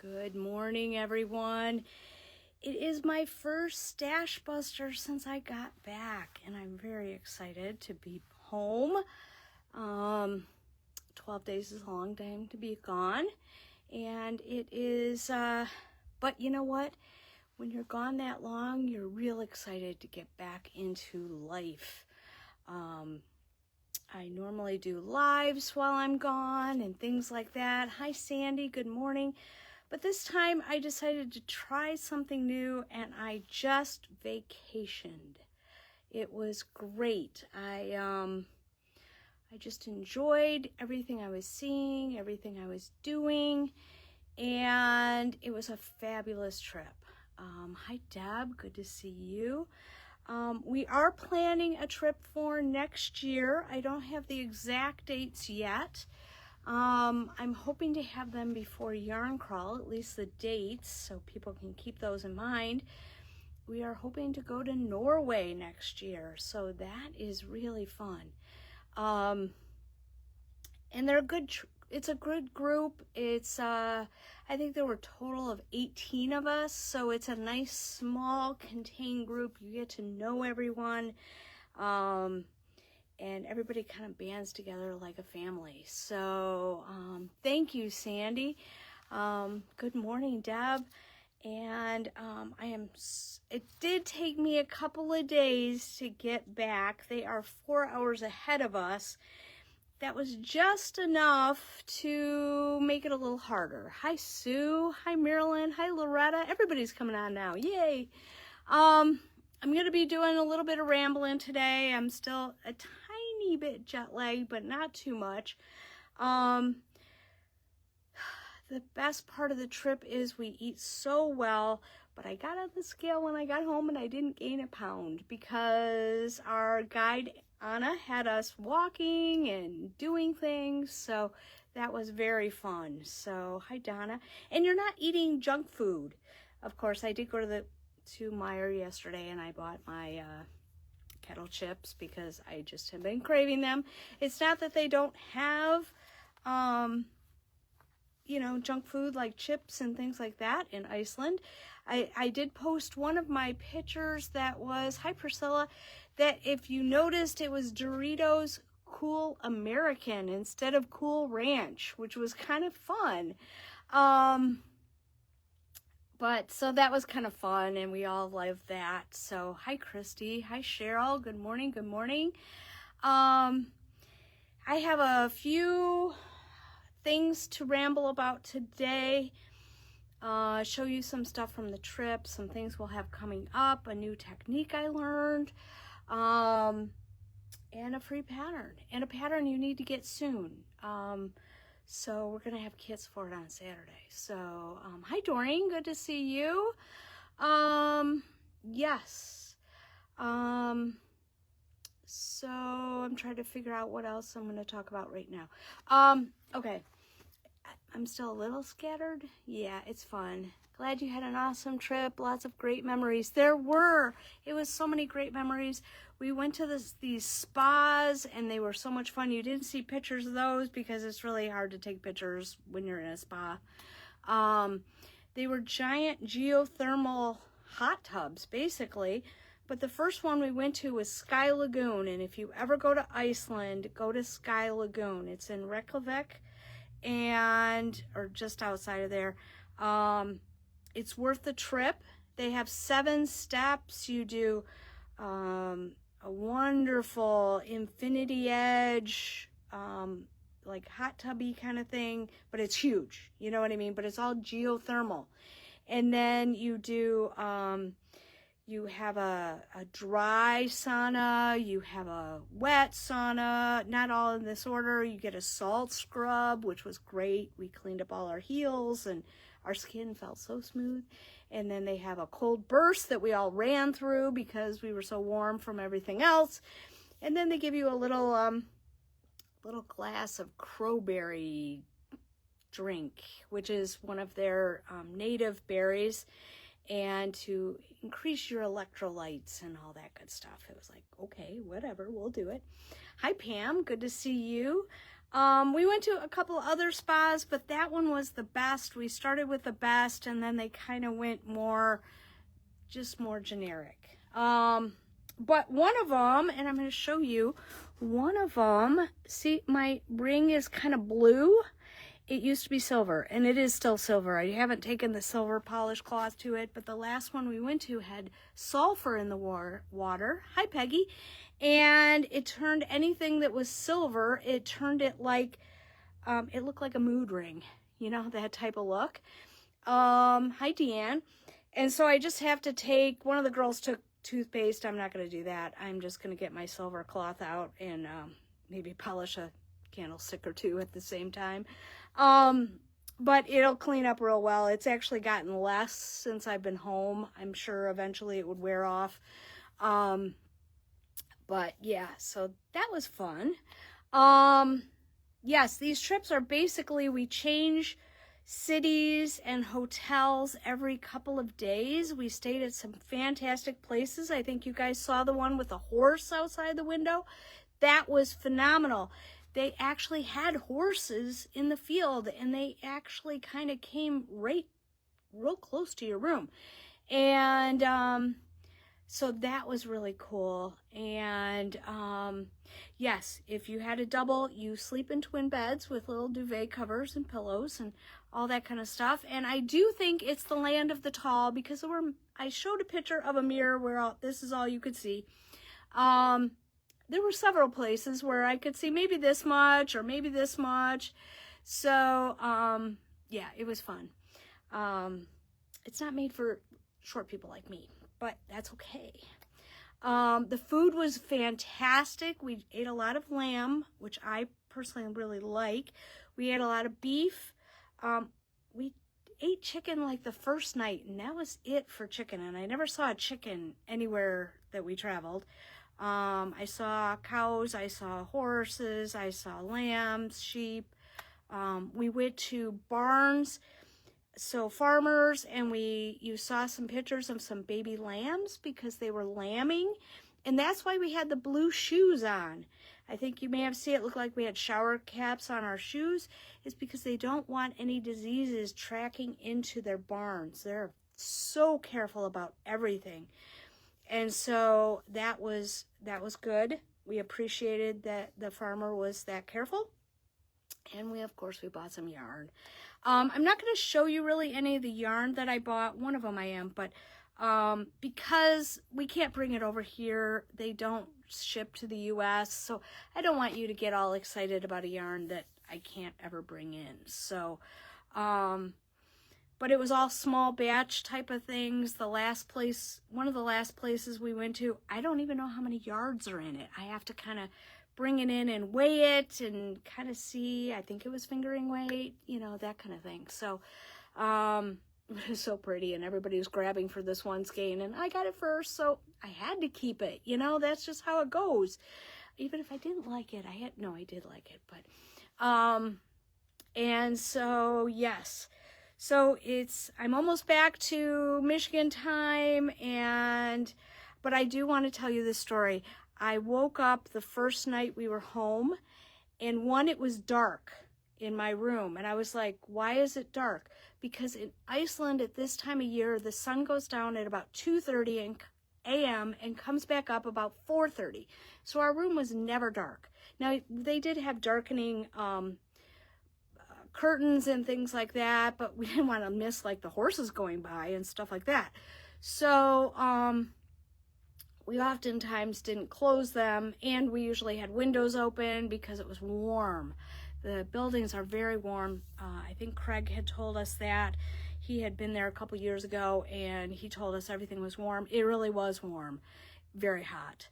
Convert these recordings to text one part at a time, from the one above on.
Good morning, everyone. It is my first Stash Buster since I got back, and I'm very excited to be home. 12 days is a long time to be gone, and it is, but you know what? When you're gone that long, you're real excited to get back into life. I normally do lives while I'm gone and things like that. Hi, Sandy. Good morning. But this time I decided to try something new, and I just vacationed. It was great. I just enjoyed everything I was seeing, everything I was doing, and it was a fabulous trip. Hi, Deb. Good to see you. We are planning a trip for next year. I don't have the exact dates yet. I'm hoping to have them before Yarn Crawl, at least the dates, so people can keep those in mind. We are hoping to go to Norway next year, so that is really fun. And they're a good, it's a good group. It's, I think there were a total of 18 of us, so it's a nice, small, contained group. You get to know everyone. And everybody kind of bands together like a family. So thank you, Sandy. Good morning, Deb. And it did take me a couple of days to get back. They are 4 hours ahead of us. That was just enough to make it a little harder. Hi, Sue. Hi, Marilyn. Hi, Loretta. Everybody's coming on now. Yay. I'm going to be doing a little bit of rambling today. I'm still a tiny bit jet lagged, but not too much. The best part of the trip is we eat so well, but I got on the scale when I got home and I didn't gain a pound because our guide Anna had us walking and doing things, so that was very fun. So hi, Donna. And you're not eating junk food. Of course, I did go to Meijer yesterday and I bought my kettle chips because I just have been craving them. It's not that they don't have junk food like chips and things like that in Iceland. I did post one of my pictures that was, hi Priscilla, that if you noticed it was Doritos Cool American instead of Cool Ranch, which was kind of fun. But so that was kind of fun, and we all loved that. So hi, Christy. Hi, Cheryl. Good morning. Good morning. I have a few things to ramble about today. Show you some stuff from the trip, some things we'll have coming up, a new technique I learned, and a free pattern, and a pattern you need to get soon. So we're going to have kits for it on Saturday. So, hi, Doreen. Good to see you. Yes. So I'm trying to figure out what else I'm going to talk about right now. Okay. I'm still a little scattered. Yeah, it's fun. Glad you had an awesome trip. Lots of great memories. There were. It was so many great memories. We went to these spas, and they were so much fun. You didn't see pictures of those because it's really hard to take pictures when you're in a spa. They were giant geothermal hot tubs, basically. But the first one we went to was Sky Lagoon. And if you ever go to Iceland, go to Sky Lagoon. It's in Reykjavik, or just outside of there. It's worth the trip. They have 7 steps. You do a wonderful infinity edge, like hot tubby kind of thing, but it's huge, you know what I mean? But it's all geothermal. And then you do, you have a dry sauna, you have a wet sauna, not all in this order. You get a salt scrub, which was great. We cleaned up all our heels and our skin felt so smooth. And then they have a cold burst that we all ran through because we were so warm from everything else. And then they give you a little glass of crowberry drink, which is one of their native berries, and to increase your electrolytes and all that good stuff. It was like, okay, whatever, we'll do it. Hi, Pam. Good to see you. We went to a couple other spas, but that one was the best. We started with the best, and then they kind of went more, just more generic. But one of them, and I'm going to show you, one of them, see, my ring is kind of blue. It used to be silver, and it is still silver. I haven't taken the silver polish cloth to it, but the last one we went to had sulfur in the water. Hi, Peggy. And it turned anything that was silver, it turned it like, it looked like a mood ring, you know, that type of look. Hi, Deanne. And so I just have to take, one of the girls took toothpaste. I'm not going to do that. I'm just going to get my silver cloth out and maybe polish a candlestick or two at the same time. But it'll clean up real well. It's actually gotten less since I've been home. I'm sure eventually it would wear off. But yeah, so that was fun. Yes, these trips are basically, we change cities and hotels every couple of days. We stayed at some fantastic places. I think you guys saw the one with a horse outside the window. That was phenomenal. They actually had horses in the field, and they actually kind of came real close to your room. And so that was really cool. And yes, if you had a double, you sleep in twin beds with little duvet covers and pillows and all that kind of stuff. And I do think it's the land of the tall, because I showed a picture of a mirror where this is all you could see. There were several places where I could see maybe this much or maybe this much. So, yeah, it was fun. It's not made for short people like me, but that's okay. The food was fantastic. We ate a lot of lamb, which I personally really like. We ate a lot of beef. We ate chicken like the first night, and that was it for chicken. And I never saw a chicken anywhere that we traveled. I saw cows, I saw horses, I saw lambs, sheep. We went to barns, so farmers, and you saw some pictures of some baby lambs because they were lambing. And that's why we had the blue shoes on. I think you may have seen it look like we had shower caps on our shoes. It's because they don't want any diseases tracking into their barns. They're so careful about everything. And so that was good. We appreciated that the farmer was that careful. And of course, we bought some yarn. I'm not going to show you really any of the yarn that I bought. One of them I am, but because we can't bring it over here, they don't ship to the U.S. So I don't want you to get all excited about a yarn that I can't ever bring in. So, but it was all small batch type of things. One of the last places we went to, I don't even know how many yards are in it. I have to kind of bring it in and weigh it and kind of see. I think it was fingering weight, you know, that kind of thing. So, it was so pretty, and everybody was grabbing for this one skein, and I got it first, so I had to keep it. You know, that's just how it goes. Even if I didn't like it, I did like it, but, and so, yes. So I'm almost back to Michigan time, but I do want to tell you this story. I woke up the first night we were home, and it was dark in my room, and I was like, why is it dark? Because in Iceland at this time of year, the sun goes down at about 2:30 a.m. and comes back up about 4:30. So our room was never dark. Now, they did have darkening curtains and things like that, but we didn't want to miss like the horses going by and stuff like that. So we oftentimes didn't close them, and we usually had windows open because it was warm. The buildings are very warm. I think Craig had told us that. He had been there a couple years ago, and he told us everything was warm. It really was warm, very hot.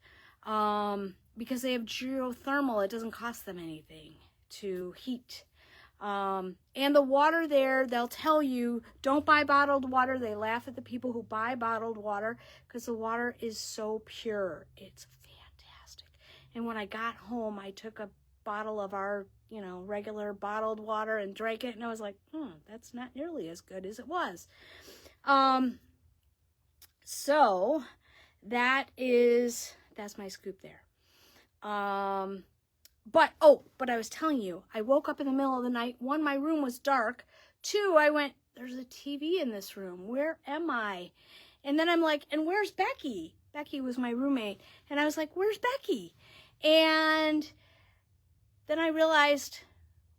Because they have geothermal, it doesn't cost them anything to heat. And the water there, they'll tell you, don't buy bottled water. They laugh at the people who buy bottled water because the water is so pure. It's fantastic. And when I got home, I took a bottle of our, regular bottled water and drank it, and I was like, that's not nearly as good as it was. So that's my scoop there. but I was telling you, I woke up in the middle of the night. One, my room was dark. Two, I went, there's a TV in this room. Where am I? And then I'm like, and where's Becky? Becky was my roommate. And I was like, where's Becky? And then I realized,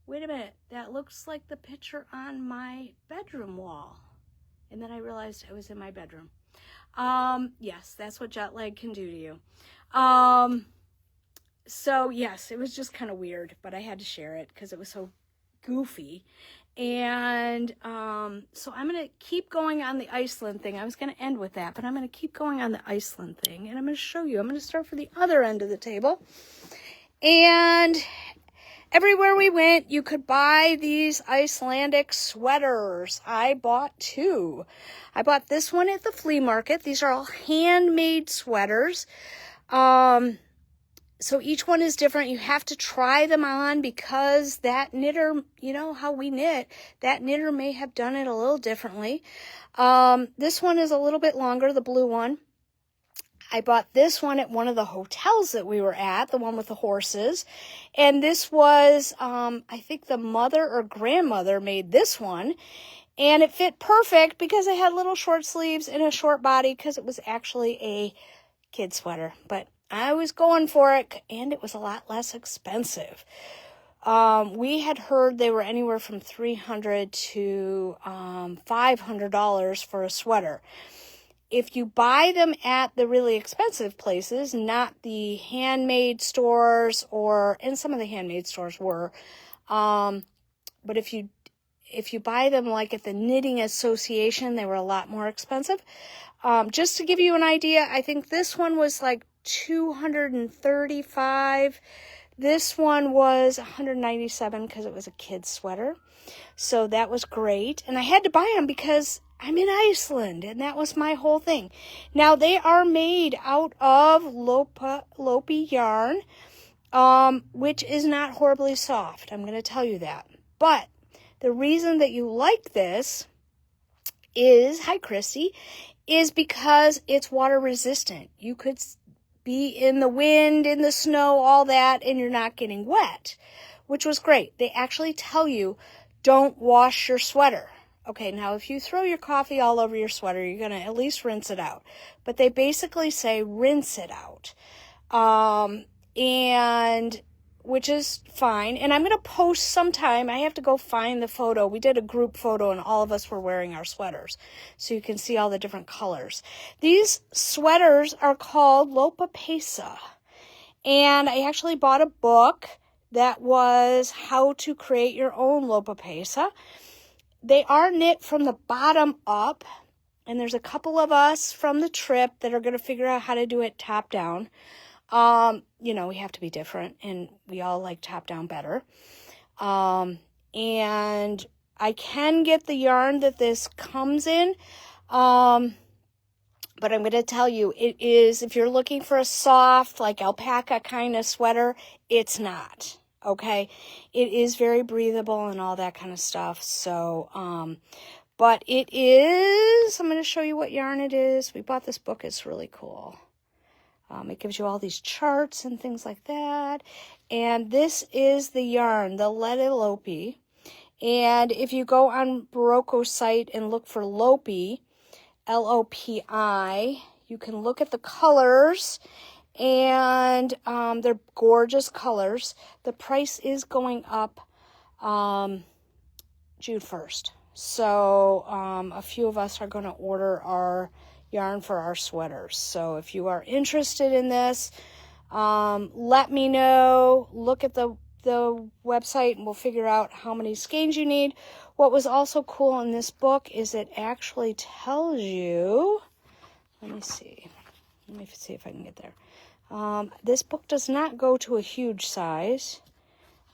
wait a minute, that looks like the picture on my bedroom wall. And then I realized I was in my bedroom. Yes, that's what jet lag can do to you. So yes, it was just kind of weird, but I had to share it because it was so goofy. And so I'm going to keep going on the Iceland thing. I was going to end with that, but I'm going to keep going on the Iceland thing. And I'm going to show you. I'm going to start from the other end of the table. And everywhere we went, you could buy these Icelandic sweaters. I bought 2. I bought this one at the flea market. These are all handmade sweaters. So each one is different. You have to try them on because that knitter, you know how we knit, that knitter may have done it a little differently. This one is a little bit longer, the blue one. I bought this one at one of the hotels that we were at, the one with the horses. And this was, I think the mother or grandmother made this one. And it fit perfect because it had little short sleeves and a short body because it was actually a kid sweater. But I was going for it, and it was a lot less expensive. We had heard they were anywhere from $300 to $500 for a sweater. If you buy them at the really expensive places, not the handmade stores, and some of the handmade stores were, but if you buy them like at the Knitting Association, they were a lot more expensive. Just to give you an idea, I think this one was like $235. This one was $197 because it was a kid's sweater. So that was great. And I had to buy them because I'm in Iceland, and that was my whole thing. Now, they are made out of Lopi yarn, which is not horribly soft. I'm going to tell you that. But the reason that you like this is, hi Christy, is because it's water resistant. You could be in the wind, in the snow, all that, and you're not getting wet, which was great. They actually tell you, don't wash your sweater. Okay, now if you throw your coffee all over your sweater, you're going to at least rinse it out. But they basically say rinse it out, and which is fine. And I'm going to post sometime. I have to go find the photo. We did a group photo, and all of us were wearing our sweaters, so you can see all the different colors. These sweaters are called Lopapesa, and I actually bought a book that was how to create your own Lopapesa. They are knit from the bottom up, and there's a couple of us from the trip that are going to figure out how to do it top down. You know, we have to be different, and we all like top down better. And I can get the yarn that this comes in, but I'm going to tell you, it is, if you're looking for a soft, like alpaca kind of sweater, it's not. Okay, it is very breathable and all that kind of stuff. So, but it is, I'm going to show you what yarn it is. We bought this book. It's really cool. It gives you all these charts and things like that. And this is the yarn, the Leti Lopi. And if you go on Barocco's site and look for Lopi, L-O-P-I, you can look at the colors. And they're gorgeous colors. The price is going up June 1st. So a few of us are going to order our yarn for our sweaters. So if you are interested in this, let me know. Look at the website, and we'll figure out how many skeins you need. What was also cool in this book is it actually tells you, let me see if I can get there. This book does not go to a huge size,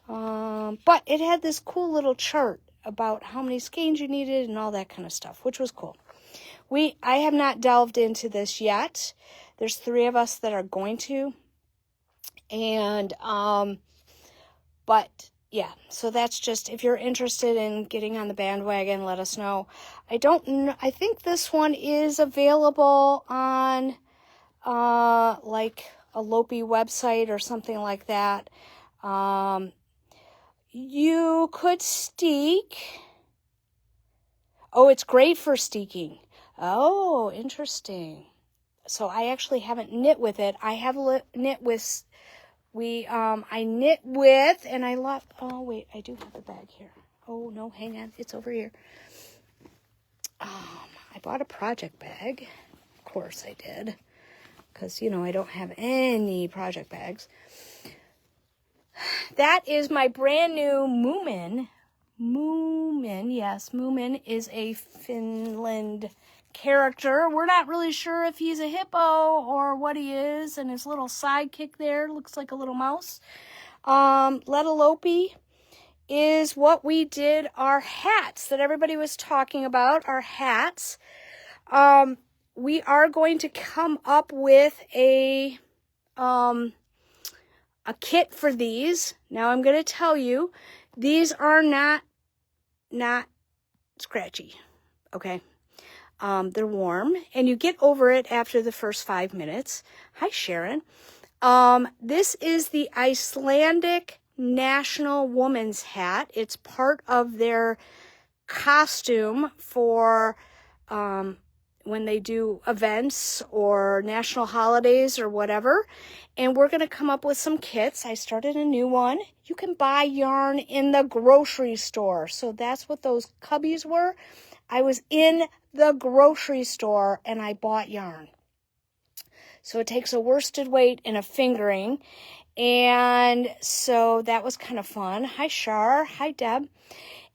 but it had this cool little chart about how many skeins you needed and all that kind of stuff, which was cool. I have not delved into this yet. There's 3 of us that are going to, and, but yeah, so that's just, if you're interested in getting on the bandwagon, let us know. I don't know, I think this one is available on, like a Lopi website or something like that. You could steek. Oh, it's great for steeking. Oh, interesting. So I actually haven't knit with it. I have knit with, I knit with, and I love, oh wait, I do have a bag here. Oh no, hang on, it's over here. I bought a project bag. Of course I did. Because, I don't have any project bags. That is my brand new Moomin. Moomin, yes. Moomin is a Finland character. We're not really sure if he's a hippo or what he is. And his little sidekick there looks like a little mouse. Letalopi is what we did our hats that everybody was talking about. Our hats. We are going to come up with a kit for these. Now I'm going to tell you, these are not scratchy, okay? They're warm, and you get over it after the first 5 minutes. Hi, Sharon. This is the Icelandic National Woman's Hat. It's part of their costume for when they do events or national holidays or whatever. And we're going to come up with some kits. I started a new one. You can buy yarn in the grocery store. So that's what those cubbies were. I was in the grocery store and I bought yarn. So it takes a worsted weight and a fingering. And so that was kind of fun. Hi, Shar. Hi, Deb.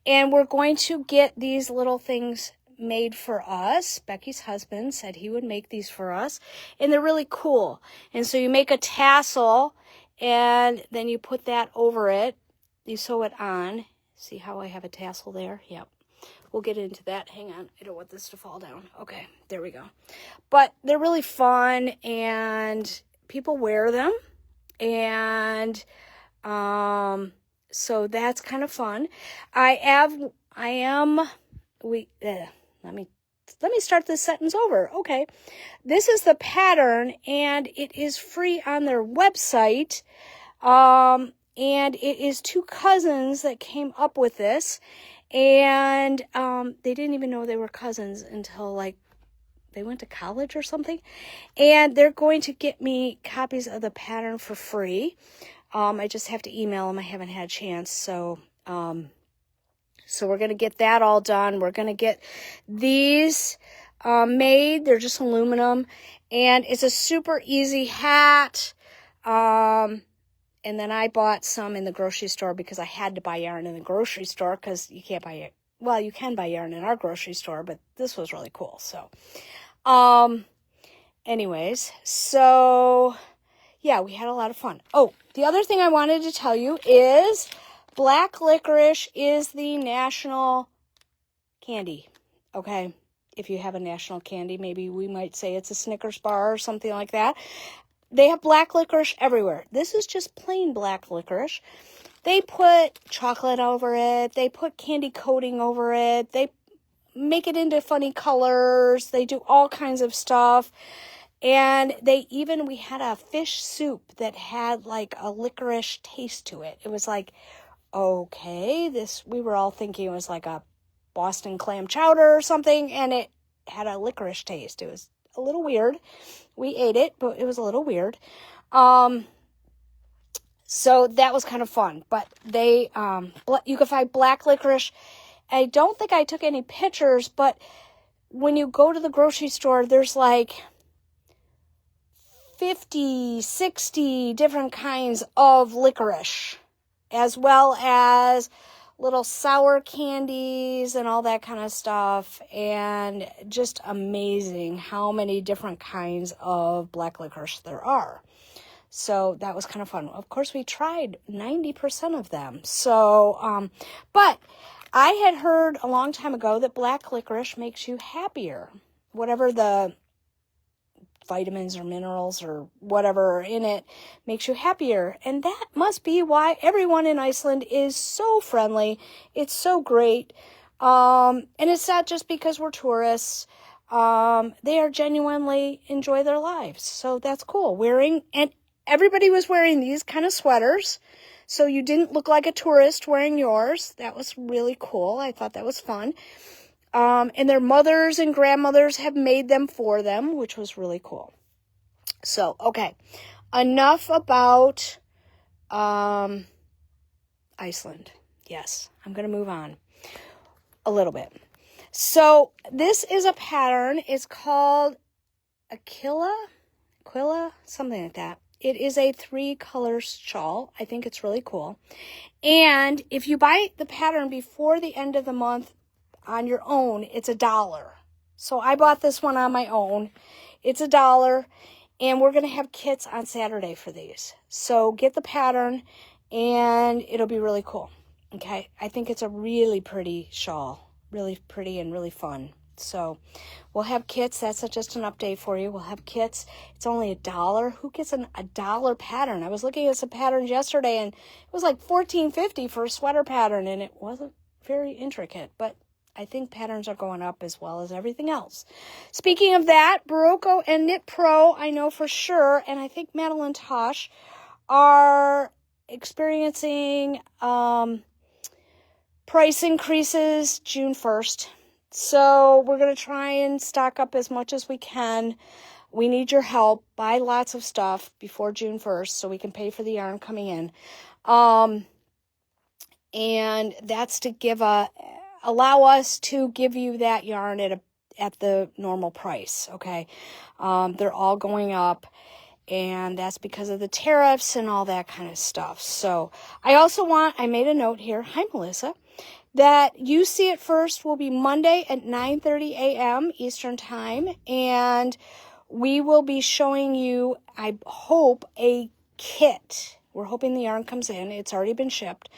And we're going to get these little things made for us. Becky's husband said he would make these for us, and they're really cool. And so you make a tassel, and then you put that over it. You sew it on. See how I have a tassel there? Yep. We'll get into that. Hang on. I don't want this to fall down. Okay, there we go. But they're really fun, and people wear them. And so that's kind of fun. Let me start this sentence over. Okay. This is the pattern, and it is free on their website. And it is two cousins that came up with this. And they didn't even know they were cousins until they went to college or something. And they're going to get me copies of the pattern for free. I just have to email them. I haven't had a chance. So we're going to get that all done. We're going to get these made. They're just aluminum. And it's a super easy hat. And then I bought some in the grocery store because I had to buy yarn in the grocery store because you can't buy it. Well, you can buy yarn in our grocery store, but this was really cool. So, anyways, so yeah, we had a lot of fun. Oh, the other thing I wanted to tell you is black licorice is the national candy. Okay. If you have a national candy, maybe we might say it's a Snickers bar or something like that. They have black licorice everywhere. This is just plain black licorice. They put chocolate over it. They put candy coating over it. They make it into funny colors. They do all kinds of stuff. And we had a fish soup that had like a licorice taste to it. It was like, okay, we were all thinking it was like a Boston clam chowder or something, and it had a licorice taste. It was a little weird. We ate it, but it was a little weird. So that was kind of fun. But you can find black licorice. I don't think I took any pictures, but when you go to the grocery store, there's like 50, 60 different kinds of licorice, as well as little sour candies and all that kind of stuff. And just amazing how many different kinds of black licorice there are. So that was kind of fun. Of course, we tried 90% of them. So, but I had heard a long time ago that black licorice makes you happier. Whatever the vitamins or minerals or whatever are in it makes you happier. And that must be why everyone in Iceland is so friendly. It's so great. And it's not just because we're tourists. They are genuinely enjoy their lives. So that's cool. And everybody was wearing these kind of sweaters. so you didn't look like a tourist wearing yours. That was really cool. I thought that was fun. And their mothers and grandmothers have made them for them, which was really cool. So, okay, enough about Iceland. Yes, I'm going to move on a little bit. So this is a pattern. It's called Aquila, something like that. It is a 3-color shawl. I think it's really cool. And if you buy the pattern before the end of the month on your own, it's $1. So I bought this one on my own. It's $1. And we're going to have kits on Saturday for these. So get the pattern and it'll be really cool. Okay. I think it's a really pretty shawl. Really pretty and really fun. So we'll have kits. That's just an update for you. We'll have kits. It's only $1. Who gets a $1 pattern? I was looking at some patterns yesterday and it was like $14.50 for a sweater pattern and it wasn't very intricate, but I think patterns are going up as well as everything else. Speaking of that, Barocco and Knit Pro, I know for sure, and I think Madeline Tosh are experiencing price increases June 1st. So we're going to try and stock up as much as we can. We need your help. Buy lots of stuff before June 1st so we can pay for the yarn coming in. And that's to allow us to give you that yarn at the normal price, okay? They're all going up, and that's because of the tariffs and all that kind of stuff. So I made a note here, hi Melissa, that You See It First will be Monday at 9:30 a.m. Eastern Time, and we will be showing you, I hope, a kit. We're hoping the yarn comes in. It's already been shipped.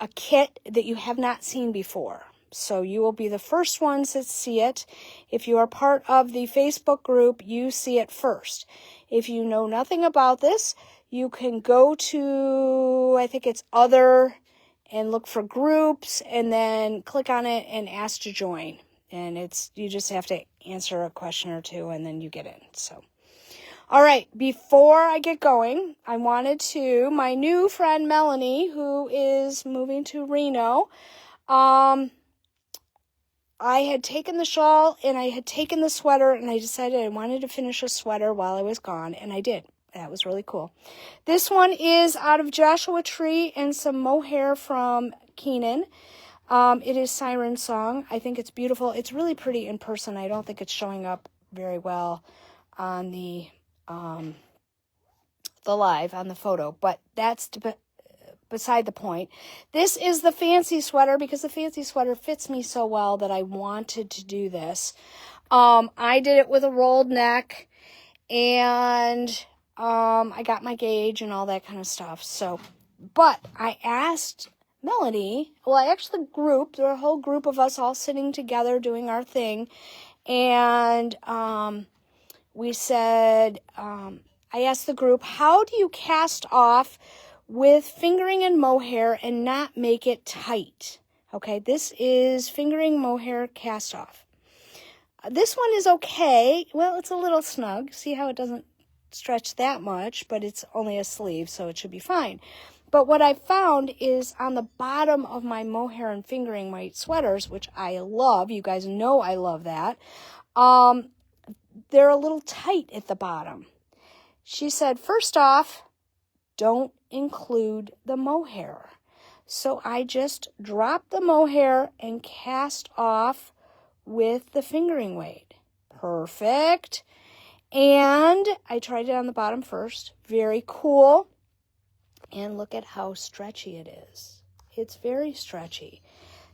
A kit that you have not seen before. So you will be the first ones that see it. If you are part of the Facebook group, You See It First. If you know nothing about this, you can go to, I think it's Other, and look for groups, and then click on it and ask to join. And you just have to answer a question or two, and then you get in. So, all right, before I get going, I wanted to, my new friend Melanie, who is moving to Reno, I had taken the shawl and I had taken the sweater, and I decided I wanted to finish a sweater while I was gone, and I did. That was really cool. This one is out of Joshua Tree and some mohair from Keenan. It is Siren Song. I think it's beautiful. It's really pretty in person. I don't think it's showing up very well on the live, on the photo, but that's beside the point. This is the fancy sweater because the fancy sweater fits me so well that I wanted to do this. I did it with a rolled neck, and I got my gauge and all that kind of stuff. So, but I asked Melanie, well, I actually grouped, there were a whole group of us all sitting together doing our thing. And, we said, I asked the group, how do you cast off with fingering and mohair and not make it tight? Okay, this is fingering mohair cast off. This one is okay. Well, it's a little snug. See how it doesn't stretch that much, but it's only a sleeve, so it should be fine. But what I found is on the bottom of my mohair and fingering weight sweaters, which I love, you guys know I love that, they're a little tight at the bottom. She said, first off, don't include the mohair. So I just dropped the mohair and cast off with the fingering weight. Perfect. And I tried it on the bottom first. Very cool. And look at how stretchy it is. It's very stretchy.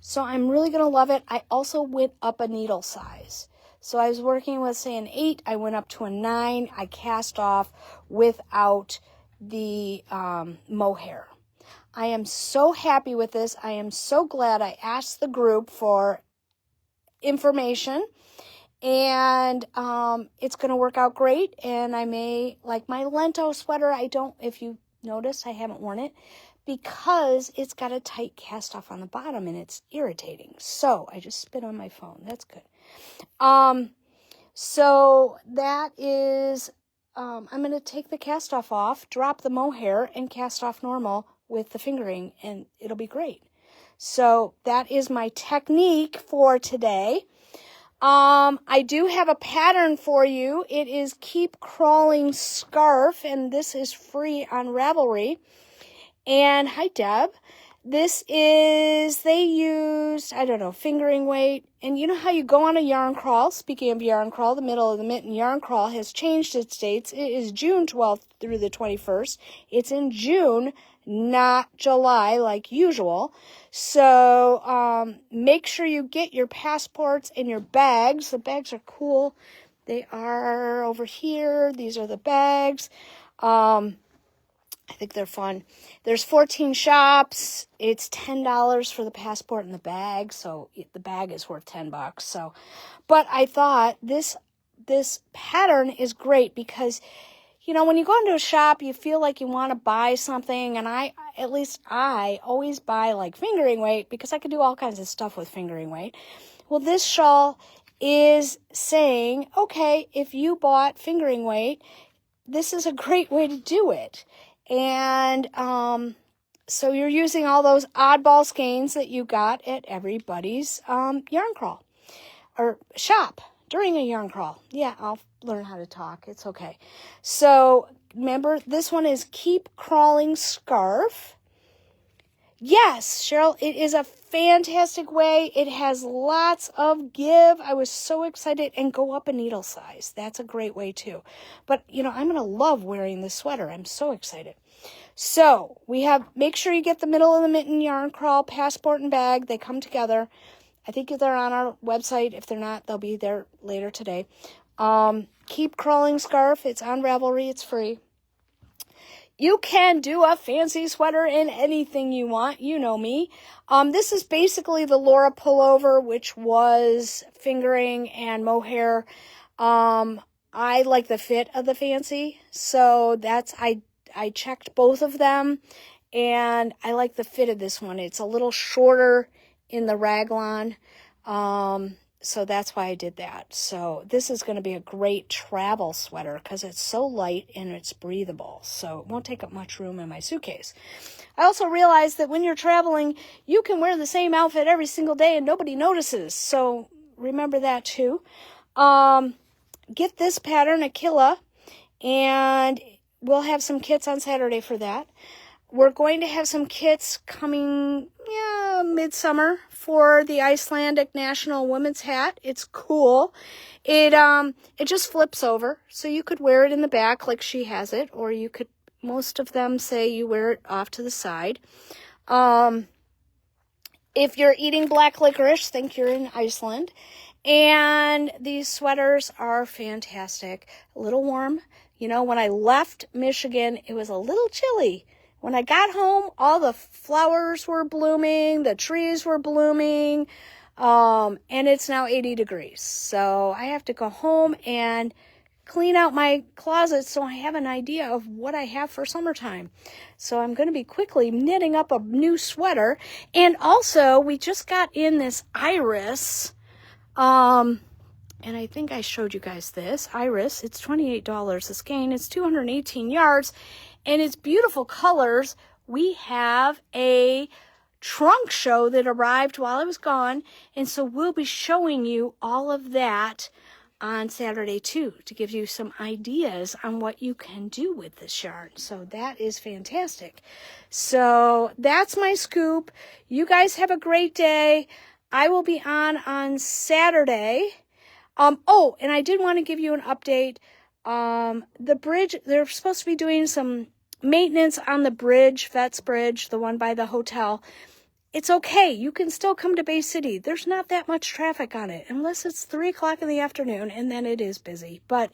So I'm really going to love it. I also went up a needle size. So I was working with, say, an 8. I went up to a 9. I cast off without the mohair. I am so happy with this. I am so glad I asked the group for information. And it's going to work out great. And I may, like my Lento sweater, if you notice, I haven't worn it because it's got a tight cast off on the bottom and it's irritating. So I just spit on my phone. That's good. So that is I'm going to take the cast off, drop the mohair, and cast off normal with the fingering, and it'll be great. So that is my technique for today. I do have a pattern for you. It is Keep Crawling Scarf, and this is free on Ravelry. And hi, Deb. This is, they used, I don't know, fingering weight. And you know how you go on a yarn crawl? Speaking of yarn crawl, the middle of the mitten yarn crawl has changed its dates. It is June 12th through the 21st. It's in June, not July like usual. So make sure you get your passports and your bags. The bags are cool. They are over here. These are the bags. I think they're fun. There's 14 shops. It's $10 for the passport and the bag. So the bag is worth $10. So, but I thought this pattern is great because, you know, when you go into a shop, you feel like you want to buy something. And I always buy like fingering weight because I could do all kinds of stuff with fingering weight. Well, this shawl is saying, okay, if you bought fingering weight, this is a great way to do it. And so you're using all those oddball skeins that you got at everybody's yarn crawl or shop during a yarn crawl. Yeah, I'll learn how to talk. It's okay. So remember, this one is Keep Crawling Scarf. Yes, Cheryl, it is a fantastic way. It has lots of give. I was so excited. And go up a needle size. That's a great way too. But, you know, I'm going to love wearing this sweater. I'm so excited. So we have, make sure you get the middle of the mitten yarn crawl, passport and bag. They come together. I think they're on our website. If they're not, they'll be there later today. Keep Crawling Scarf. It's on Ravelry. It's free. You can do a fancy sweater in anything you want. You know me. This is basically the Laura pullover, which was fingering and mohair. I like the fit of the fancy. So that's, I checked both of them and I like the fit of this one. It's a little shorter in the raglan. So that's why I did that. So this is going to be a great travel sweater because it's so light and it's breathable. So it won't take up much room in my suitcase. I also realized that when you're traveling, you can wear the same outfit every single day and nobody notices. So remember that too. Get this pattern, Aquila, and we'll have some kits on Saturday for that. We're going to have some kits coming, midsummer for the Icelandic National Women's Hat. It's cool. It just flips over, so you could wear it in the back like she has it, or you could, most of them say you wear it off to the side. If you're eating black licorice, think you're in Iceland. And these sweaters are fantastic. A little warm. You know, when I left Michigan, it was a little chilly. When I got home, all the flowers were blooming, the trees were blooming, and it's now 80 degrees. So I have to go home and clean out my closet so I have an idea of what I have for summertime. So I'm going to be quickly knitting up a new sweater. And also, we just got in this Iris, and I think I showed you guys this. Iris, it's $28 a skein. It's 218 yards. And it's beautiful colors. We have a trunk show that arrived while I was gone. And so we'll be showing you all of that on Saturday too, to give you some ideas on what you can do with this yarn. So that is fantastic. So that's my scoop. You guys have a great day. I will be on Saturday. Oh, and I did want to give you an update. The bridge, they're supposed to be doing some maintenance on the bridge, Vets Bridge, the one by the hotel. It's okay. You can still come to Bay City. There's not that much traffic on it unless it's 3 o'clock in the afternoon, and then it is busy. But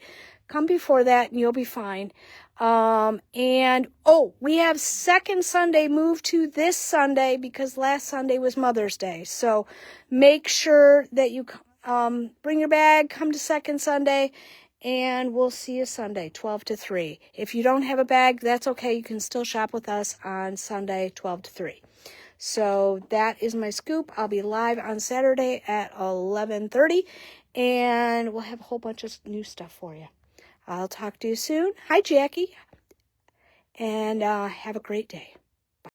come before that and you'll be fine. We have second Sunday moved to this Sunday because last Sunday was Mother's Day. So make sure that you bring your bag, come to second Sunday, and we'll see you Sunday, 12 to 3. If you don't have a bag, that's okay. You can still shop with us on Sunday, 12 to 3. So that is my scoop. I'll be live on Saturday at 11:30, and we'll have a whole bunch of new stuff for you. I'll talk to you soon. Hi, Jackie. And have a great day.